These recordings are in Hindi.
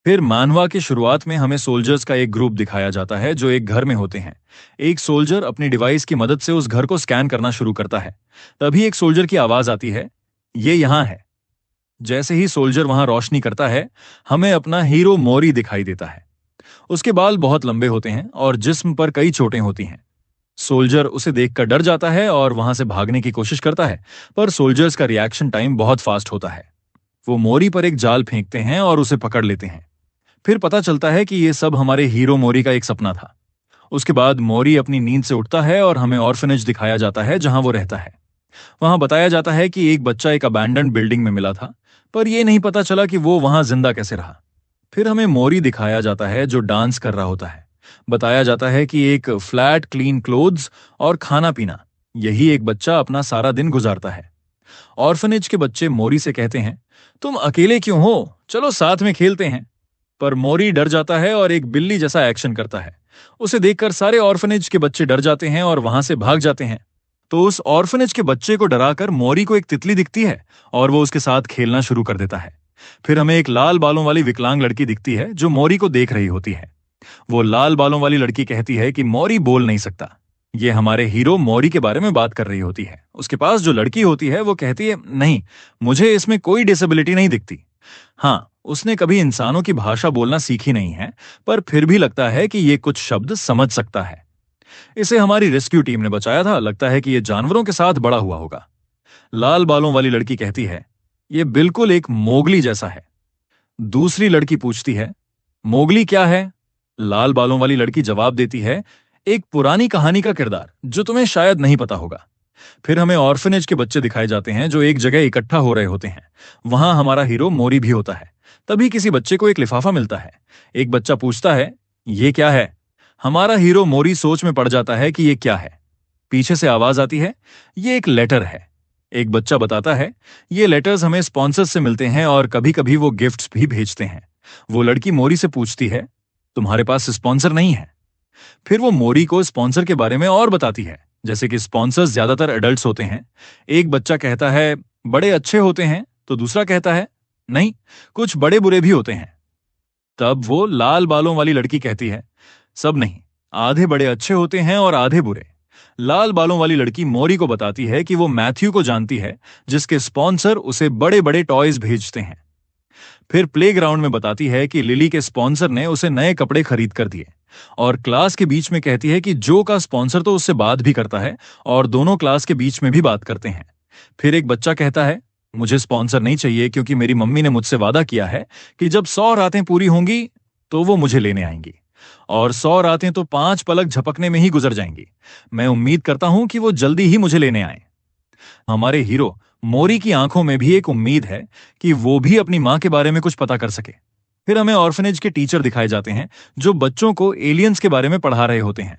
फिर मानवा की शुरुआत में हमें सोल्जर्स का एक ग्रुप दिखाया जाता है जो एक घर में होते हैं। एक सोल्जर अपनी डिवाइस की मदद से उस घर को स्कैन करना शुरू करता है। तभी एक सोल्जर की आवाज आती है, ये यहां है। जैसे ही सोल्जर वहां रोशनी करता है, हमें अपना हीरो मोरी दिखाई देता है। उसके बाल बहुत लंबे होते हैं और जिस्म पर कई चोटें होती हैं। सोल्जर उसे देखकर डर जाता है और वहां से भागने की कोशिश करता है, पर सोल्जर्स का रिएक्शन टाइम बहुत फास्ट होता है। वो मोरी पर एक जाल फेंकते हैं और उसे पकड़ लेते हैं। फिर पता चलता है कि ये सब हमारे हीरो मोरी का एक सपना था। उसके बाद मोरी अपनी नींद से उठता है और हमें ऑर्फनेज दिखाया जाता है जहां वो रहता है। वहां बताया जाता है कि एक बच्चा एक अबैंडन्ड बिल्डिंग में मिला था, पर यह नहीं पता चला कि वो वहां जिंदा कैसे रहा। फिर हमें मोरी दिखाया जाता है जो डांस कर रहा होता है। बताया जाता है कि एक फ्लैट क्लीन क्लोथ्स और खाना पीना, यही एक बच्चा अपना सारा दिन गुजारता है। ऑर्फनेज के बच्चे मोरी से कहते हैं, तुम अकेले क्यों हो, चलो साथ में खेलते हैं। पर मोरी डर जाता है और एक बिल्ली जैसा एक्शन करता है। उसे देखकर सारे ऑर्फनेज के बच्चे डर जाते हैं और वहां से भाग जाते हैं। तो उस ऑर्फनेज के बच्चे को डराकर मोरी को एक तितली दिखती है और वो उसके साथ खेलना शुरू कर देता है। फिर हमें एक लाल बालों वाली विकलांग लड़की दिखती है जो मोरी को देख रही होती है। वो लाल बालों वाली लड़की कहती है कि मोरी बोल नहीं सकता। ये हमारे हीरो मोरी के बारे में बात कर रही होती है। उसके पास जो लड़की होती है वो कहती है, नहीं, मुझे इसमें कोई डिसेबिलिटी नहीं दिखती। हाँ, उसने कभी इंसानों की भाषा बोलना सीखी नहीं है, पर फिर भी लगता है कि ये कुछ शब्द समझ सकता है। इसे हमारी रेस्क्यू टीम ने बचाया था, लगता है कि ये जानवरों के साथ बड़ा हुआ होगा। लाल बालों वाली लड़की कहती है, ये बिल्कुल एक मोगली जैसा है। दूसरी लड़की पूछती है, मोगली क्या है? लाल बालों वाली लड़की जवाब देती है, एक पुरानी कहानी का किरदार जो तुम्हें शायद नहीं पता होगा। फिर हमें ऑर्फनेज के बच्चे दिखाए जाते हैं जो एक जगह इकट्ठा हो रहे होते हैं। वहां हमारा हीरो मोरी भी होता है। तभी किसी बच्चे को एक लिफाफा मिलता है। एक बच्चा पूछता है, ये क्या है? हमारा हीरो मोरी सोच में पड़ जाता है कि ये क्या है। पीछे से आवाज आती है, ये एक लेटर है। एक बच्चा बताता है, ये लेटर्स हमें स्पॉन्सर्स से मिलते हैं और कभी कभी वो गिफ्ट्स भी भेजते हैं। वो लड़की मोरी से पूछती है, तुम्हारे पास स्पॉन्सर नहीं है? फिर वो मोरी को स्पॉन्सर के बारे में और बताती है, जैसे कि स्पॉन्सर्स ज्यादातर एडल्ट्स होते हैं। एक बच्चा कहता है, बड़े अच्छे होते हैं, तो दूसरा कहता है, नहीं, कुछ बड़े बुरे भी होते हैं। तब वो लाल बालों वाली लड़की कहती है, सब नहीं, आधे बड़े अच्छे होते हैं और आधे बुरे। लाल बालों वाली लड़की मोरी को बताती है कि वो मैथ्यू को जानती है, जिसके स्पॉन्सर उसे बड़े बड़े टॉयज भेजते हैं। फिर प्लेग्राउंड में बताती है कि लिली के स्पॉन्सर ने उसे नए कपड़े खरीद कर दिए। और क्लास के बीच में कहती है कि जो का स्पॉन्सर तो उससे बात भी करता है और दोनों क्लास के बीच में भी बात करते हैं। फिर एक बच्चा कहता है, मुझे स्पॉन्सर नहीं चाहिए क्योंकि मेरी मम्मी ने मुझसे वादा किया है कि जब 100 रातें पूरी होंगी तो वो मुझे लेने आएंगी। और 100 रातें तो 5 पलक झपकने में ही गुजर जाएंगी। मैं उम्मीद करता हूं कि वो जल्दी ही मुझे लेने आए। हमारे हीरो मोरी की आंखों में भी एक उम्मीद है कि वो भी अपनी मां के बारे में कुछ पता कर सके। फिर हमें ऑर्फनेज के टीचर दिखाए जाते हैं जो बच्चों को एलियंस के बारे में पढ़ा रहे होते हैं।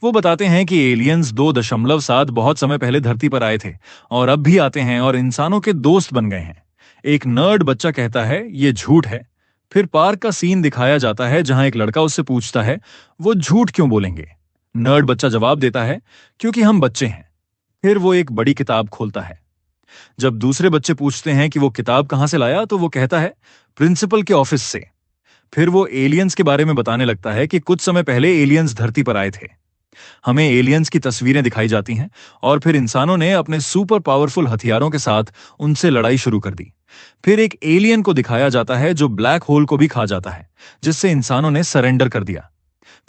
वो बताते हैं कि एलियंस 2.7 बहुत समय पहले धरती पर आए थे और अब भी आते हैं और इंसानों के दोस्त बन गए हैं। एक नर्ड बच्चा कहता है, ये झूठ है। फिर पार्क का सीन दिखाया जाता है जहां एक लड़का उससे पूछता है, वो झूठ क्यों बोलेंगे? नर्ड बच्चा जवाब देता है, क्योंकि हम बच्चे हैं। फिर वो एक बड़ी किताब खोलता है। जब दूसरे बच्चे पूछते हैं कि वो किताब कहां से लाया, तो वो कहता है, प्रिंसिपल के ऑफिस से। फिर वो एलियंस के बारे में बताने लगता है कि कुछ समय पहले एलियंस धरती पर आए थे। हमें एलियंस की तस्वीरें दिखाई जाती हैं और फिर इंसानों ने अपने सुपर पावरफुल हथियारों के साथ उनसे लड़ाई शुरू कर दी। फिर एक एलियन को दिखाया जाता है जो ब्लैक होल को भी खा जाता है, जिससे इंसानों ने सरेंडर कर दिया।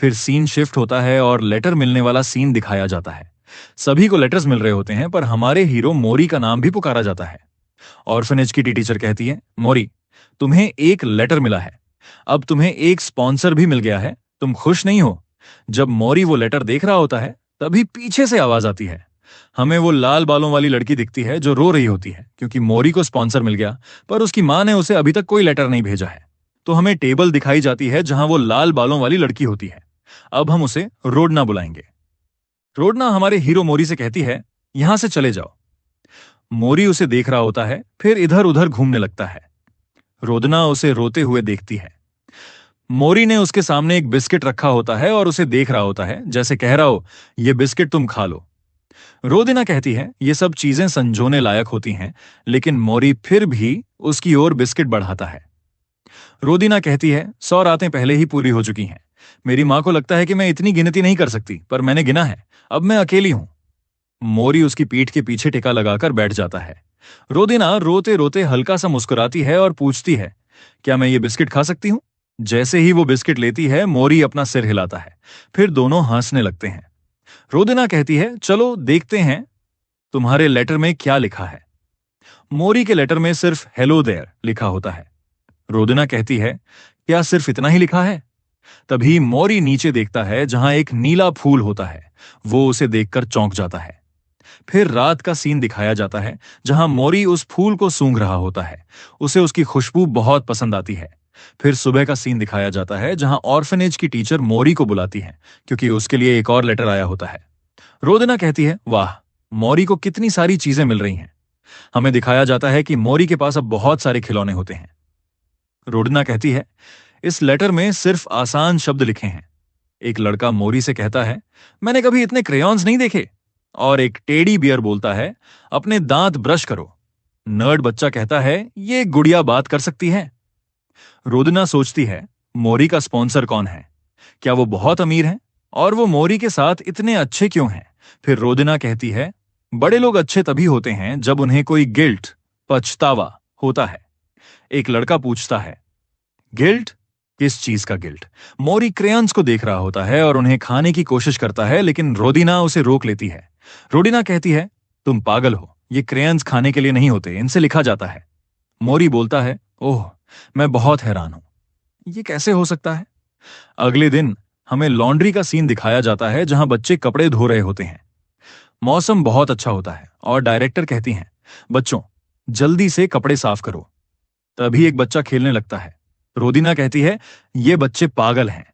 फिर सीन शिफ्ट होता है और लेटर मिलने वाला सीन दिखाया जाता है। सभी को लेटर्स मिल रहे होते हैं, पर हमारे हीरो मोरी का नाम भी पुकारा जाता है। ऑर्फनेज की टीचर कहती है, मोरी, तुम्हें एक लेटर मिला है। अब तुम्हें एक स्पॉन्सर भी मिल गया है, तुम खुश नहीं हो? जब मोरी वो लेटर देख रहा होता है, तभी पीछे से आवाज आती है। हमें वो लाल बालों वाली लड़की दिखती है जो रो रही होती है क्योंकि मोरी को स्पॉन्सर मिल गया, पर उसकी मां ने उसे अभी तक कोई लेटर नहीं भेजा है। तो हमें टेबल दिखाई जाती है जहां वो लाल बालों वाली लड़की होती है। अब हम उसे रोडना बुलाएंगे। रोडना हमारे हीरो मोरी से कहती है, यहां से चले जाओ। मोरी उसे देख रहा होता है, फिर इधर उधर घूमने लगता है। रोदना उसे रोते हुए देखती है। मोरी ने उसके सामने एक बिस्किट रखा होता है और उसे देख रहा होता है, जैसे कह रहा हो, ये बिस्किट तुम खा लो। रोदिना कहती है, ये सब चीजें संजोने लायक होती हैं, लेकिन मोरी फिर भी उसकी ओर बिस्किट बढ़ाता है। रोदीना कहती है, 100 रातें पहले ही पूरी हो चुकी हैं। मेरी माँ को लगता है कि मैं इतनी गिनती नहीं कर सकती, पर मैंने गिना है। अब मैं अकेली हूं। मोरी उसकी पीठ के पीछे टिका लगाकर बैठ जाता है। रोदीना रोते रोते हल्का सा मुस्कुराती है और पूछती है, क्या मैं ये बिस्किट खा सकती हूँ? जैसे ही वो बिस्किट लेती है, मोरी अपना सिर हिलाता है। फिर दोनों हंसने लगते हैं। रोदीना कहती है, चलो देखते हैं तुम्हारे लेटर में क्या लिखा है। मोरी के लेटर में सिर्फ हेलो देयर लिखा होता है। रोदीना कहती है, क्या सिर्फ इतना ही लिखा है? तभी मोरी नीचे देखता है जहां एक नीला फूल होता है। वो उसे देखकर चौंक जाता है। फिर रात का सीन दिखाया जाता है जहां मोरी उस फूल को सूंघ रहा होता है। उसे उसकी खुशबू बहुत पसंद आती है। फिर सुबह का सीन दिखाया जाता है जहां ऑर्फनेज की टीचर मोरी को बुलाती है क्योंकि उसके लिए एक और लेटर आया होता है। रोदना कहती है, वाह, मोरी को कितनी सारी चीजें मिल रही हैं। हमें दिखाया जाता है कि मोरी के पास अब बहुत सारे खिलौने होते हैं। रोडना कहती है, इस लेटर में सिर्फ आसान शब्द लिखे हैं। एक लड़का मोरी से कहता है, मैंने कभी इतने क्रेयॉन्स नहीं देखे। और एक टेडी बियर बोलता है, अपने दांत ब्रश करो। नर्ड बच्चा कहता है, ये गुड़िया बात कर सकती है। रोदना सोचती है, मोरी का स्पॉन्सर कौन है? क्या वो बहुत अमीर है? और वो मोरी के साथ इतने अच्छे क्यों हैं? फिर रोदना कहती है, बड़े लोग अच्छे तभी होते हैं जब उन्हें कोई गिल्ट, पछतावा होता है। एक लड़का पूछता है, गिल्ट? किस चीज का गिल्ट? मोरी क्रेयंस को देख रहा होता है और उन्हें खाने की कोशिश करता है, लेकिन रोदीना उसे रोक लेती है। रोदीना कहती है, तुम पागल हो, ये क्रेयंस खाने के लिए नहीं होते, इनसे लिखा जाता है। मोरी बोलता है, ओह, मैं बहुत हैरान हूं, ये कैसे हो सकता है? अगले दिन हमें लॉन्ड्री का सीन दिखाया जाता है जहां बच्चे कपड़े धो रहे होते हैं। मौसम बहुत अच्छा होता है और डायरेक्टर कहती हैं, बच्चों, जल्दी से कपड़े साफ करो। तभी एक बच्चा खेलने लगता है। रोदीना कहती है, ये बच्चे पागल हैं।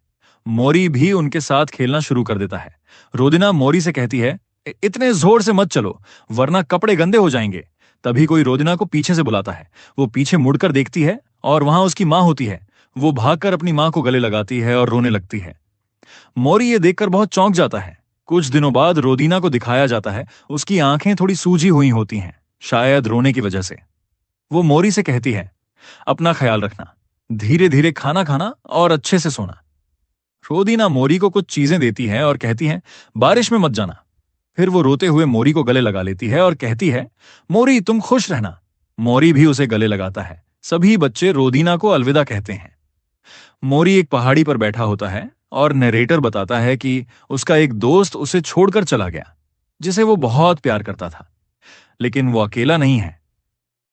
मोरी भी उनके साथ खेलना शुरू कर देता है। रोदीना मोरी से कहती है, इतने जोर से मत चलो, वरना कपड़े गंदे हो जाएंगे। तभी कोई रोदीना को पीछे से बुलाता है। वो पीछे मुड़कर देखती है और वहां उसकी माँ होती है। वो भागकर अपनी माँ को गले लगाती है और रोने लगती है। मोरी ये देखकर बहुत चौंक जाता है। कुछ दिनों बाद रोदीना को दिखाया जाता है, उसकी आंखें थोड़ी सूजी हुई होती हैं, शायद रोने की वजह से। वो मोरी से कहती है, अपना ख्याल रखना, धीरे धीरे खाना खाना और अच्छे से सोना। रोदीना मोरी को कुछ चीजें देती है और कहती है, बारिश में मत जाना। फिर वो रोते हुए मोरी को गले लगा लेती है और कहती है, मोरी तुम खुश रहना। मोरी भी उसे गले लगाता है। सभी बच्चे रोदीना को अलविदा कहते हैं। मोरी एक पहाड़ी पर बैठा होता है और नरेटर बताता है कि उसका एक दोस्त उसे छोड़कर चला गया, जिसे वो बहुत प्यार करता था। लेकिन वो अकेला नहीं है,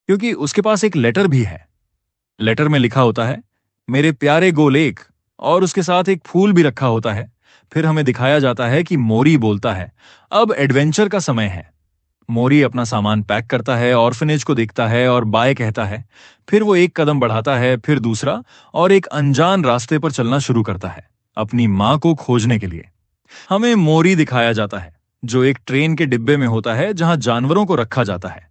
क्योंकि उसके पास एक लेटर भी है। लेटर में लिखा होता है, मेरे प्यारे गोलेक, और उसके साथ एक फूल भी रखा होता है। फिर हमें दिखाया जाता है कि मोरी बोलता है, अब एडवेंचर का समय है। मोरी अपना सामान पैक करता है, ऑर्फनेज को देखता है और बाय कहता है। फिर वो एक कदम बढ़ाता है, फिर दूसरा, और एक अनजान रास्ते पर चलना शुरू करता है, अपनी मां को खोजने के लिए। हमें मोरी दिखाया जाता है, जो एक ट्रेन के डिब्बे में होता है जहां जानवरों को रखा जाता है।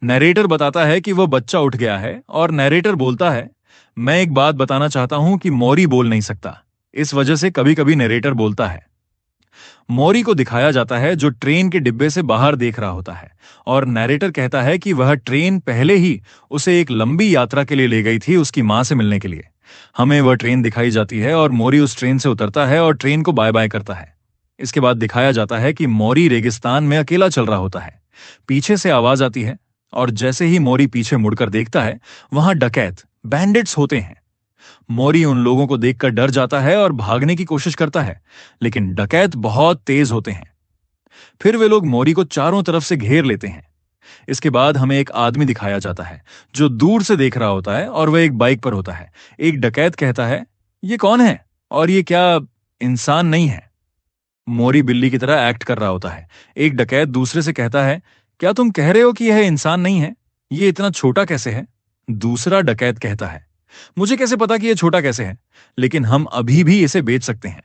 नरेटर बताता है कि वह बच्चा उठ गया है और नरेटर बोलता है, मैं एक बात बताना चाहता हूं कि मोरी बोल नहीं सकता, इस वजह से कभी कभी नरेटर बोलता है। मोरी को दिखाया जाता है जो ट्रेन के डिब्बे से बाहर देख रहा होता है, और नरेटर कहता है कि वह ट्रेन पहले ही उसे एक लंबी यात्रा के लिए ले गई थी, उसकी मां से मिलने के लिए। हमें वह ट्रेन दिखाई जाती है और मोरी उस ट्रेन से उतरता है और ट्रेन को बाय बाय करता है। इसके बाद दिखाया जाता है कि मोरी रेगिस्तान में अकेला चल रहा होता है। पीछे से आवाज आती है और जैसे ही मोरी पीछे मुड़कर देखता है, वहां डकैत, बैंडिट्स होते हैं। मोरी उन लोगों को देखकर डर जाता है और भागने की कोशिश करता है, लेकिन डकैत बहुत तेज होते हैं। फिर वे लोग मोरी को चारों तरफ से घेर लेते हैं। इसके बाद हमें एक आदमी दिखाया जाता है जो दूर से देख रहा होता है और वह एक बाइक पर होता है। एक डकैत कहता है, ये कौन है और ये क्या इंसान नहीं है? मोरी बिल्ली की तरह एक्ट कर रहा होता है। एक डकैत दूसरे से कहता है, क्या तुम कह रहे हो कि यह इंसान नहीं है? ये इतना छोटा कैसे है? दूसरा डकैत कहता है, मुझे कैसे पता कि यह छोटा कैसे है, लेकिन हम अभी भी इसे बेच सकते हैं।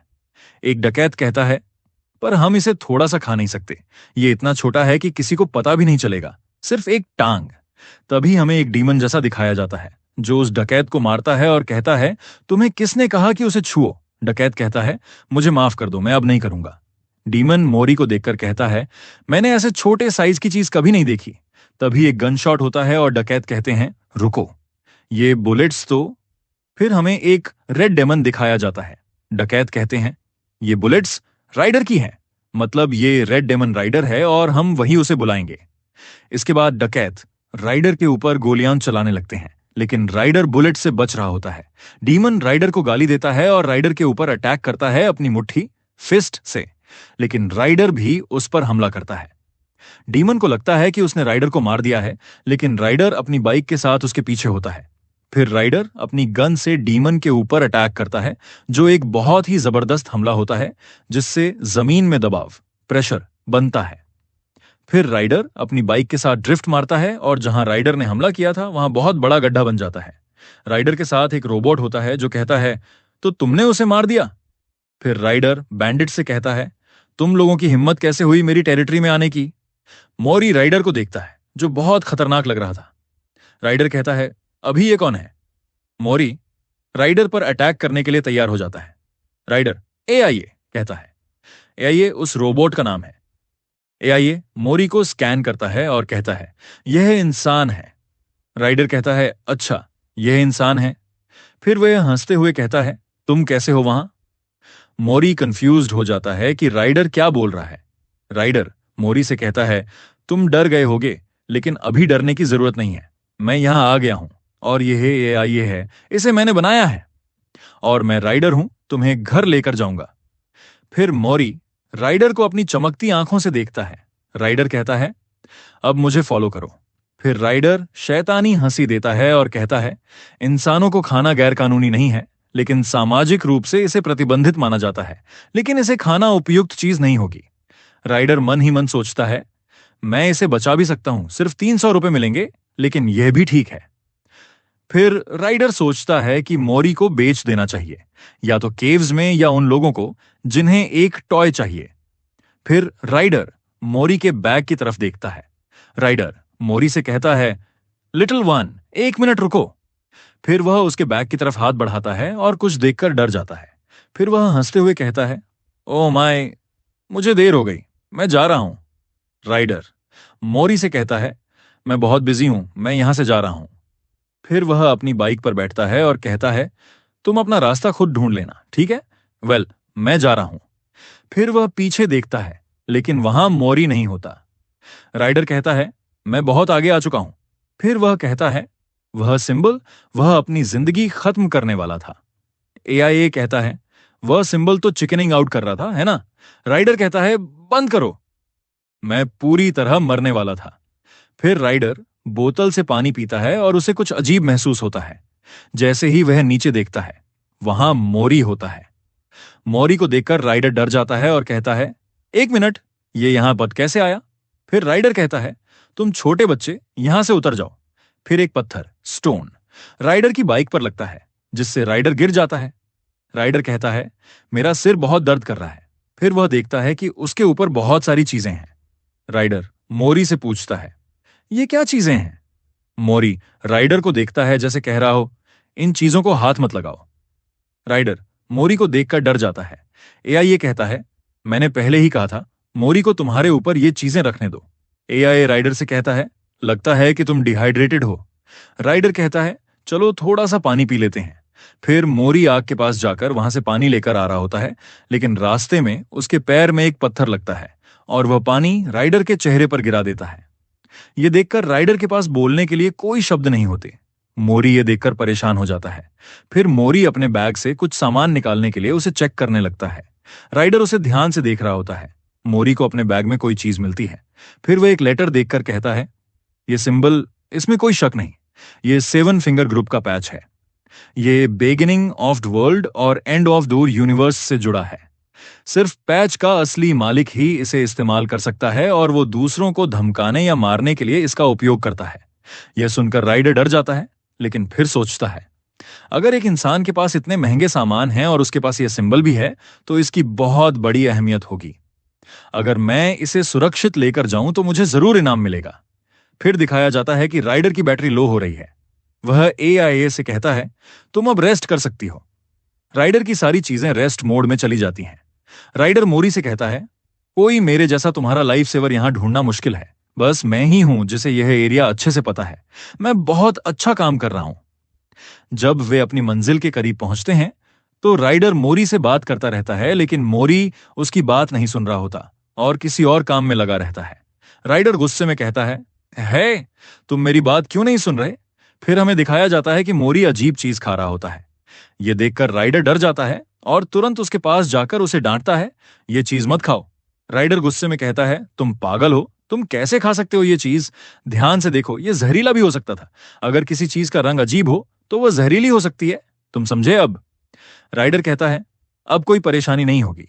एक डकैत कहता है, पर हम इसे थोड़ा सा खा नहीं सकते, ये इतना छोटा है कि किसी को पता भी नहीं चलेगा, सिर्फ एक टांग। तभी हमें एक डीमन जैसा दिखाया जाता है जो उस डकैत को मारता है और कहता है, तुम्हें किसने कहा कि उसे छुओ? डकैत कहता है, मुझे माफ कर दो, मैं अब नहीं करूंगा। डीमन मोरी को देखकर कहता है, मैंने ऐसे छोटे साइज की चीज कभी नहीं देखी। तभी एक गन शॉट होता है और डकैत कहते हैं, रुको, ये बुलेट्स तो फिर हमें एक रेड डेमन दिखाया जाता है। डकैत कहते हैं, ये बुलेट्स राइडर की हैं, मतलब ये रेड डेमन राइडर है और हम वही उसे बुलाएंगे। इसके बाद डकैत राइडर के ऊपर गोलियां चलाने लगते हैं, लेकिन राइडर बुलेट से बच रहा होता है। डीमन राइडर को गाली देता है और राइडर के ऊपर अटैक करता है अपनी मुट्ठी फिस्ट से, लेकिन राइडर भी उस पर हमला करता है। डीमन को लगता है कि उसने राइडर को मार दिया है, लेकिन राइडर अपनी बाइक के साथ उसके पीछे होता है। फिर राइडर अपनी गन से डीमन के ऊपर अटैक करता है, जो एक बहुत ही जबरदस्त हमला होता है, जिससे जमीन में दबाव प्रेशर बनता है। फिर राइडर अपनी बाइक के साथ ड्रिफ्ट मारता है और जहां राइडर ने हमला किया था वहां बहुत बड़ा गड्ढा बन जाता है। राइडर के साथ एक रोबोट होता है जो कहता है, तो तुमने उसे मार दिया। फिर राइडर बैंडिट से कहता है, तुम लोगों की हिम्मत कैसे हुई मेरी टेरिटरी में आने की। मौरी राइडर को देखता है, जो बहुत खतरनाक लग रहा था। राइडर कहता है, अभी ये कौन है। मौरी राइडर पर अटैक करने के लिए तैयार हो जाता है। राइडर एआईए कहता है। एआईए उस रोबोट का नाम है। एआईए मोरी को स्कैन करता है और कहता है, यह इंसान है। राइडर कहता है, अच्छा यह इंसान है। फिर वह हंसते हुए कहता है, तुम कैसे हो वहां। मोरी कंफ्यूज्ड हो जाता है कि राइडर क्या बोल रहा है। राइडर मोरी से कहता है, तुम डर गए होगे, लेकिन अभी डरने की जरूरत नहीं है। मैं यहां आ गया हूं और यह एआईए है, इसे मैंने बनाया है और मैं राइडर हूं, तुम्हें घर लेकर जाऊंगा। फिर मोरी राइडर को अपनी चमकती आंखों से देखता है। राइडर कहता है, अब मुझे फॉलो करो। फिर राइडर शैतानी हंसी देता है और कहता है, इंसानों को खाना गैरकानूनी नहीं है, लेकिन सामाजिक रूप से इसे प्रतिबंधित माना जाता है, लेकिन इसे खाना उपयुक्त चीज नहीं होगी। राइडर मन ही मन सोचता है, मैं इसे बचा भी सकता हूं, सिर्फ 300 रुपए मिलेंगे, लेकिन यह भी ठीक है। फिर राइडर सोचता है कि मोरी को बेच देना चाहिए, या तो केव्स में या उन लोगों को जिन्हें एक टॉय चाहिए। फिर राइडर मोरी के बैग की तरफ देखता है। राइडर मोरी से कहता है, लिटिल वन, 1 मिनट रुको। फिर वह उसके बैग की तरफ हाथ बढ़ाता है और कुछ देखकर डर जाता है। फिर वह हंसते हुए कहता है, ओ माय, मुझे देर हो गई, मैं जा रहा हूं। राइडर मोरी से कहता है, मैं बहुत बिजी हूं, मैं यहां से जा रहा हूं। फिर वह अपनी बाइक पर बैठता है और कहता है, तुम अपना रास्ता खुद ढूंढ लेना, ठीक है। वेल, मैं जा रहा हूं। फिर वह पीछे देखता है, लेकिन वहां मोरी नहीं होता। राइडर कहता है, मैं बहुत आगे आ चुका हूं। फिर वह कहता है, वह सिंबल, वह अपनी जिंदगी खत्म करने वाला था। एआईए कहता है, वह सिंबल तो चिकनिंग आउट कर रहा था, है ना। राइडर कहता है, बंद करो, मैं पूरी तरह मरने वाला था। फिर राइडर बोतल से पानी पीता है और उसे कुछ अजीब महसूस होता है। जैसे ही वह नीचे देखता है, वहां मोरी होता है। मोरी को देखकर राइडर डर जाता है और कहता है, 1 मिनट, ये यहां बद कैसे आया। फिर राइडर कहता है, तुम छोटे बच्चे यहां से उतर जाओ। फिर एक पत्थर स्टोन राइडर की बाइक पर लगता है, जिससे राइडर गिर जाता है। राइडर कहता है, मेरा सिर बहुत दर्द कर रहा है। फिर वह देखता है कि उसके ऊपर बहुत सारी चीजें हैं। राइडर मोरी से पूछता है, ये क्या चीजें हैं। मोरी राइडर को देखता है जैसे कह रहा हो, इन चीजों को हाथ मत लगाओ। राइडर मोरी को देखकर डर जाता है। एआई कहता है, मैंने पहले ही कहा था, मोरी को तुम्हारे ऊपर ये चीजें रखने दो। एआई राइडर से कहता है, लगता है कि तुम डिहाइड्रेटेड हो। राइडर कहता है, चलो थोड़ा सा पानी पी लेते हैं। फिर मोरी आग के पास जाकर वहां से पानी लेकर आ रहा होता है, लेकिन रास्ते में उसके पैर में एक पत्थर लगता है और वह पानी राइडर के चेहरे पर गिरा देता है। यह देखकर राइडर के पास बोलने के लिए कोई शब्द नहीं होते। मोरी ये देखकर परेशान हो जाता है। फिर मोरी अपने बैग से कुछ सामान निकालने के लिए उसे चेक करने लगता है। राइडर उसे ध्यान से देख रहा होता है। मोरी को अपने बैग में कोई चीज मिलती है। फिर वह एक लेटर देखकर कहता है, यह सिंबल, इसमें कोई शक नहीं, ये 7 फिंगर ग्रुप का पैच है। ये बिगिनिंग ऑफ द वर्ल्ड और एंड ऑफ द यूनिवर्स से जुड़ा है। सिर्फ पैच का असली मालिक ही इसे इस्तेमाल कर सकता है और वो दूसरों को धमकाने या मारने के लिए इसका उपयोग करता है। यह सुनकर राइडर डर जाता है, लेकिन फिर सोचता है, अगर एक इंसान के पास इतने महंगे सामान हैं और उसके पास यह सिंबल भी है, तो इसकी बहुत बड़ी अहमियत होगी। अगर मैं इसे सुरक्षित लेकर जाऊं तो मुझे जरूर इनाम मिलेगा। फिर दिखाया जाता है कि राइडर की बैटरी लो हो रही है। वह एआईए से कहता है, तुम अब रेस्ट कर सकती हो। राइडर की सारी चीजें रेस्ट मोड में चली जाती हैं। राइडर मोरी से कहता है, कोई मेरे जैसा तुम्हारा लाइफ सेवर यहां ढूंढना मुश्किल है। बस मैं ही हूं जिसे यह एरिया अच्छे से पता है। मैं बहुत अच्छा काम कर रहा हूं। जब वे अपनी मंजिल के करीब पहुंचते हैं तो राइडर मोरी से बात करता रहता है, लेकिन मोरी उसकी बात नहीं सुन रहा होता और किसी और काम में लगा रहता है। राइडर गुस्से में कहता है तुम मेरी बात क्यों नहीं सुन रहे? फिर हमें दिखाया जाता है कि मोरी अजीब चीज खा रहा होता है। यह देखकर राइडर डर जाता है और तुरंत उसके पास जाकर उसे डांटता है, यह चीज मत खाओ। राइडर गुस्से में कहता है, तुम पागल हो, तुम कैसे खा सकते हो ये चीज? ध्यान से देखो, यह जहरीला भी हो सकता था। अगर किसी चीज का रंग अजीब हो तो वह जहरीली हो सकती है। तुम समझे अब? राइडर कहता है, अब कोई परेशानी नहीं होगी।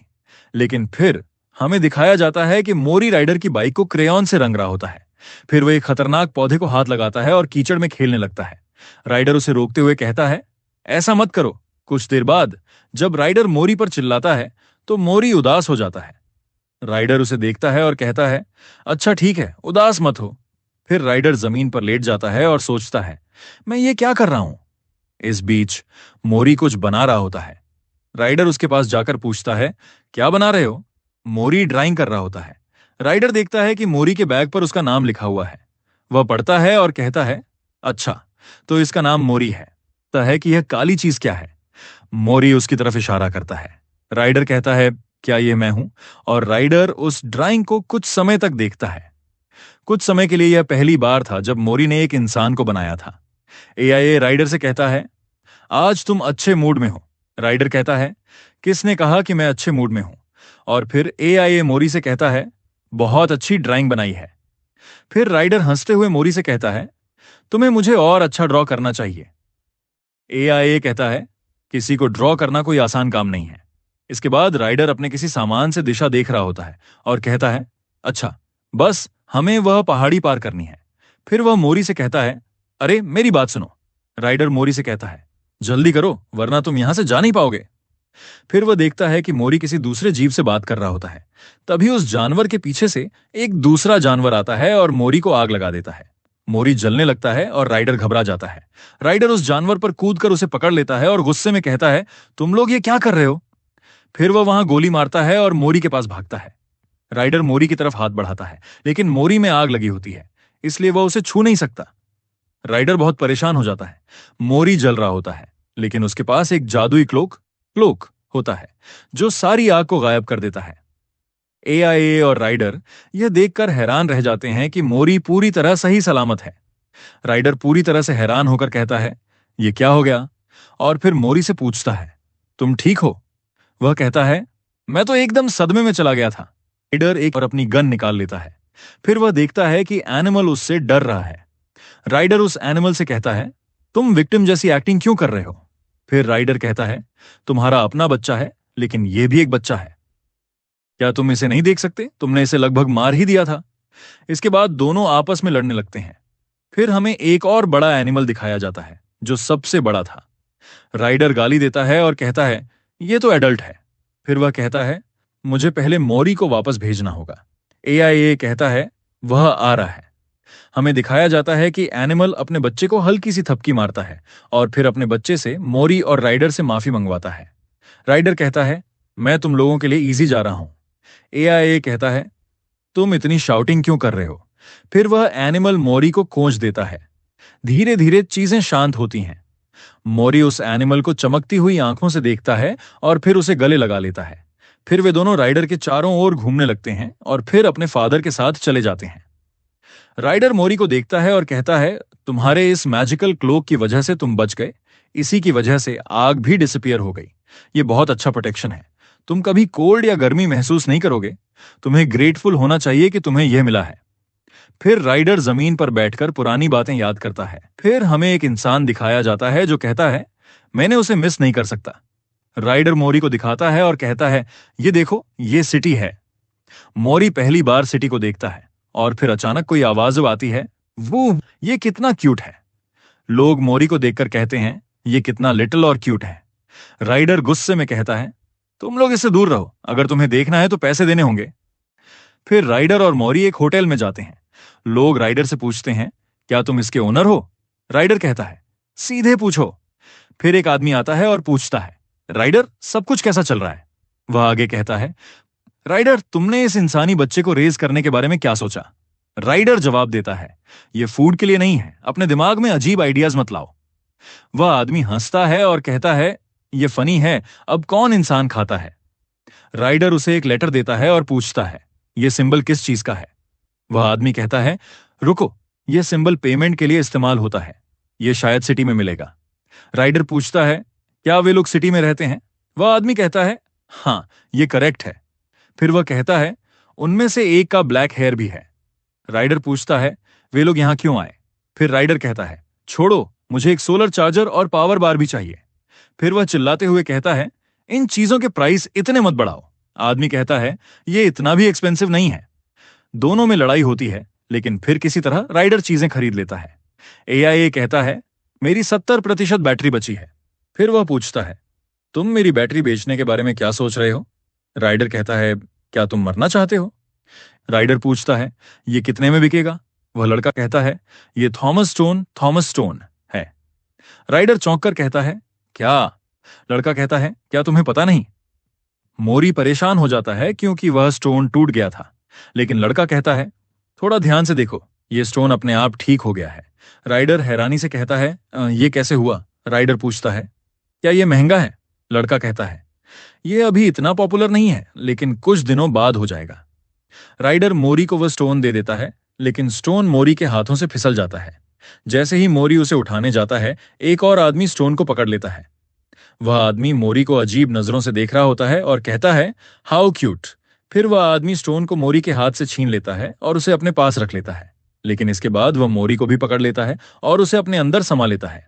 लेकिन फिर हमें दिखाया जाता है कि मोरी राइडर की बाइक को क्रेयॉन से रंग रहा होता है। फिर वह एक खतरनाक पौधे को हाथ लगाता है और कीचड़ में खेलने लगता है। राइडर उसे रोकते हुए कहता है, ऐसा मत करो। कुछ देर बाद जब राइडर मोरी पर चिल्लाता है तो मोरी उदास हो जाता है। राइडर उसे देखता है और कहता है, अच्छा ठीक है, उदास मत हो। फिर राइडर जमीन पर लेट जाता है और सोचता है, मैं ये क्या कर रहा हूं? इस बीच मोरी कुछ बना रहा होता है। राइडर उसके पास जाकर पूछता है, क्या बना रहे हो? मोरी ड्राइंग कर रहा होता है। राइडर देखता है कि मोरी के बैग पर उसका नाम लिखा हुआ है। वह पढ़ता है और कहता है, अच्छा, तो इसका नाम मोरी है। कहता है कि यह काली चीज क्या है? मोरी उसकी तरफ इशारा करता है। राइडर कहता है, क्या यह मैं हूं? और राइडर उस ड्राइंग को कुछ समय तक देखता है। कुछ समय के लिए यह पहली बार था जब मोरी ने एक इंसान को बनाया था। एआईए राइडर से कहता है, आज तुम अच्छे मूड में हो। राइडर कहता है, किसने कहा कि मैं अच्छे मूड में हूं? और फिर एआईए मोरी से कहता है, बहुत अच्छी ड्राइंग बनाई है। फिर राइडर हंसते हुए मोरी से कहता है, तुम्हें मुझे और अच्छा ड्रॉ करना चाहिए। एआईए कहता है, किसी को ड्रॉ करना कोई आसान काम नहीं है। इसके बाद राइडर अपने किसी सामान से दिशा देख रहा होता है और कहता है, अच्छा, बस हमें वह पहाड़ी पार करनी है। फिर वह मोरी से कहता है, अरे मेरी बात सुनो। राइडर मोरी से कहता है, जल्दी करो वरना तुम यहां से जा नहीं पाओगे। फिर वह देखता है कि मोरी किसी दूसरे जीव से बात कर रहा होता है। तभी उस जानवर के पीछे से एक दूसरा जानवर आता है और मोरी को आग लगा देता है। मोरी जलने लगता है और राइडर घबरा जाता है। राइडर उस जानवर पर कूदकर उसे पकड़ लेता है और गुस्से में कहता है, तुम लोग ये क्या कर रहे हो? फिर वह वहां गोली मारता है और मोरी के पास भागता है। राइडर मोरी की तरफ हाथ बढ़ाता है, लेकिन मोरी में आग लगी होती है, इसलिए वह उसे छू नहीं सकता। राइडर बहुत परेशान हो जाता है। मोरी जल रहा होता है, लेकिन उसके पास एक जादुई क्लोक होता है जो सारी आग को गायब कर देता है। एआईए और राइडर यह देखकर हैरान रह जाते हैं कि मोरी पूरी तरह सही सलामत है। राइडर पूरी तरह से हैरान होकर कहता है, यह क्या हो गया? और फिर मोरी से पूछता है, तुम ठीक हो? वह कहता है, मैं तो एकदम सदमे में चला गया था। राइडर एक और अपनी गन निकाल लेता है। फिर वह देखता है कि एनिमल उससे डर रहा है। राइडर उस एनिमल से कहता है, तुम विक्टिम जैसी एक्टिंग क्यों कर रहे हो? फिर राइडर कहता है, तुम्हारा अपना बच्चा है, लेकिन यह भी एक बच्चा है। क्या तुम इसे नहीं देख सकते? तुमने इसे लगभग मार ही दिया था। इसके बाद दोनों आपस में लड़ने लगते हैं। फिर हमें एक और बड़ा एनिमल दिखाया जाता है जो सबसे बड़ा था। राइडर गाली देता है और कहता है, यह तो एडल्ट है। फिर वह कहता है, मुझे पहले मोरी को वापस भेजना होगा। एआईए कहता है, वह आ रहा है। हमें दिखाया जाता है कि एनिमल अपने बच्चे को हल्की सी थपकी मारता है और फिर अपने बच्चे से मोरी और राइडर से माफी मंगवाता है। राइडर कहता है, मैं तुम लोगों के लिए इजी जा रहा हूं। एआईए कहता है, तुम इतनी शाउटिंग क्यों कर रहे हो? फिर वह एनिमल मोरी को खोज देता है। धीरे धीरे चीजें शांत होती हैं। मोरी उस एनिमल को चमकती हुई आंखों से देखता है और फिर उसे गले लगा लेता है। फिर वे दोनों राइडर के चारों ओर घूमने लगते हैं और फिर अपने फादर के साथ चले जाते हैं। राइडर मोरी को देखता है और कहता है, तुम्हारे इस मैजिकल क्लोक की वजह से तुम बच गए। इसी की वजह से आग भी डिसअपियर हो गई। ये बहुत अच्छा प्रोटेक्शन है। तुम कभी कोल्ड या गर्मी महसूस नहीं करोगे। तुम्हें ग्रेटफुल होना चाहिए कि तुम्हें यह मिला है। फिर राइडर जमीन पर बैठकर पुरानी बातें याद करता है। फिर हमें एक इंसान दिखाया जाता है जो कहता है, मैंने उसे मिस नहीं कर सकता। राइडर मोरी को दिखाता है और कहता है, ये देखो, ये सिटी है। मोरी पहली बार सिटी को देखता है और फिर अचानक कोई आवाज आती है, वो ये कितना क्यूट है। लोग मोरी को देखकर कहते हैं, ये कितना लिटिल और क्यूट है। राइडर गुस्से में कहता है, तुम लोग इससे दूर रहो। अगर तुम्हें देखना है तो पैसे देने होंगे। फिर राइडर और मोरी एक होटल में जाते हैं। लोग राइडर से पूछते हैं, क्या तुम इसके ओनर हो? राइडर कहता है, सीधे पूछो। फिर एक आदमी आता है और पूछता है, राइडर, सब कुछ कैसा चल रहा है? वह आगे कहता है, राइडर, तुमने इस इंसानी बच्चे को रेज करने के बारे में क्या सोचा? राइडर जवाब देता है, यह फूड के लिए नहीं है। अपने दिमाग में अजीब आइडियाज मत लाओ। वह आदमी हंसता है और कहता है, ये फनी है, अब कौन इंसान खाता है? राइडर उसे एक लेटर देता है और पूछता है, ये सिंबल किस चीज का है? वह आदमी कहता है, रुको, यह सिंबल पेमेंट के लिए इस्तेमाल होता है, यह शायद सिटी में मिलेगा। राइडर पूछता है, क्या वे लोग सिटी में रहते हैं? वह आदमी कहता है, हाँ, यह करेक्ट है। फिर वह कहता है, उनमें से एक का ब्लैक हेयर भी है। राइडर पूछता है, वे लोग यहां क्यों आए? फिर राइडर कहता है, छोड़ो, मुझे एक सोलर चार्जर और पावर बार भी चाहिए। फिर वह चिल्लाते हुए कहता है, इन चीजों के प्राइस इतने मत बढ़ाओ। आदमी कहता है, ये इतना भी एक्सपेंसिव नहीं है। दोनों में लड़ाई होती है, लेकिन फिर किसी तरह राइडर चीजें खरीद लेता है। एआईए कहता है, मेरी 70% बैटरी बची है। फिर वह पूछता है, तुम मेरी बैटरी बेचने के बारे में क्या सोच रहे हो? राइडर कहता है, क्या तुम मरना चाहते हो? राइडर पूछता है, ये कितने में बिकेगा? वह लड़का कहता है, ये थॉमस स्टोन है। राइडर चौंक कर कहता है, क्या? लड़का कहता है, क्या तुम्हें पता नहीं? मोरी परेशान हो जाता है क्योंकि वह स्टोन टूट गया था, लेकिन लड़का कहता है, थोड़ा ध्यान से देखो, यह स्टोन अपने आप ठीक हो गया है। राइडर हैरानी से कहता है, ये कैसे हुआ? राइडर पूछता है, क्या यह महंगा है? लड़का कहता है, यह अभी इतना पॉपुलर नहीं है, लेकिन कुछ दिनों बाद हो जाएगा। राइडर मोरी को वह स्टोन दे देता है, लेकिन स्टोन मोरी के हाथों से फिसल जाता है। जैसे ही मोरी उसे उठाने जाता है, एक और आदमी स्टोन को पकड़ लेता है। वह आदमी मोरी को अजीब नजरों से देख रहा होता है और कहता है, हाउ क्यूट। फिर वह आदमी स्टोन को मोरी के हाथ से छीन लेता है और उसे अपने पास रख लेता है, लेकिन इसके बाद वह मोरी को भी पकड़ लेता है और उसे अपने अंदर समा लेता है।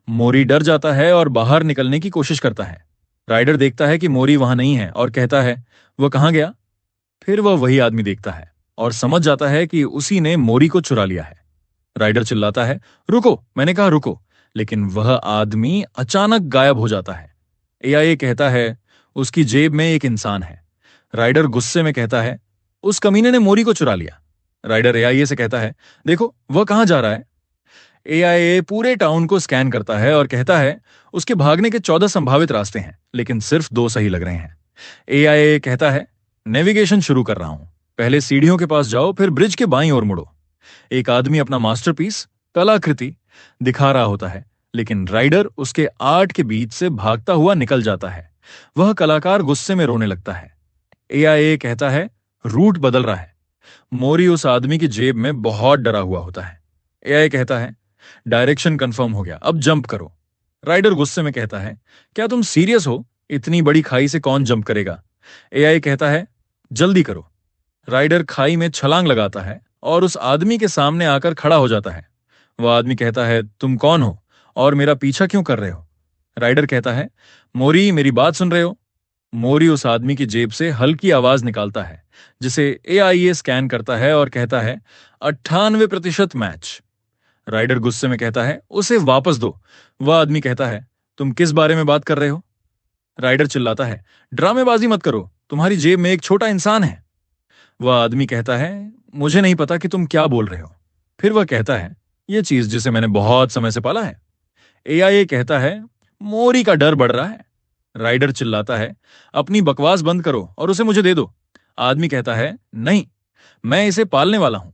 मोरी डर जाता है और बाहर निकलने की कोशिश करता है। राइडर देखता है कि मोरी वहां नहीं है और कहता है, वह कहाँ गया? फिर वह वही आदमी देखता है और समझ जाता है कि उसी ने मोरी को चुरा लिया है। राइडर चिल्लाता है, रुको, मैंने कहा रुको, लेकिन वह आदमी अचानक गायब हो जाता है। एआईए कहता है, उसकी जेब में एक इंसान है। राइडर गुस्से में कहता है, उस कमीने ने मोरी को चुरा लिया। राइडर एआईए से कहता है, देखो वह कहां जा रहा है। एआईए पूरे टाउन को स्कैन करता है और कहता है, उसके भागने के 14 संभावित रास्ते हैं, लेकिन सिर्फ 2 सही लग रहे हैं। एआईए कहता है, नेविगेशन शुरू कर रहा हूं, पहले सीढ़ियों के पास जाओ, फिर ब्रिज के बाईं ओर मुड़ो। एक आदमी अपना मास्टरपीस, कलाकृति दिखा रहा होता है, लेकिन राइडर उसके आर्ट के बीच से भागता हुआ निकल जाता है। वह कलाकार गुस्से में रोने लगता है। एआईए कहता है, रूट बदल रहा है। मोरी उस आदमी की जेब में बहुत डरा हुआ होता है। एआई कहता है, डायरेक्शन कंफर्म हो गया, अब जंप करो। राइडर गुस्से में कहता है, क्या तुम सीरियस हो? इतनी बड़ी खाई से कौन जंप करेगा? एआई कहता है, जल्दी करो। राइडर खाई में छलांग लगाता है और उस आदमी के सामने आकर खड़ा हो जाता है। वह आदमी कहता है, तुम कौन हो और मेरा पीछा क्यों कर रहे हो? राइडर कहता है, मोरी, मेरी बात सुन रहे हो? मोरी उस आदमी की जेब से हल्की आवाज निकालता है, जिसे एआईए स्कैन करता है और कहता है, 98% मैच। राइडर गुस्से में कहता है, उसे वापस दो। वह आदमी कहता है, तुम किस बारे में बात कर रहे हो? राइडर चिल्लाता है, ड्रामेबाजी मत करो, तुम्हारी जेब में एक छोटा इंसान है। वह आदमी कहता है, मुझे नहीं पता कि तुम क्या बोल रहे हो। फिर वह कहता है, यह चीज जिसे मैंने बहुत समय से पाला है। एआईए कहता है, मोरी का डर बढ़ रहा है। राइडर चिल्लाता है, अपनी बकवास बंद करो और उसे मुझे दे दो। आदमी कहता है, नहीं, मैं इसे पालने वाला हूं।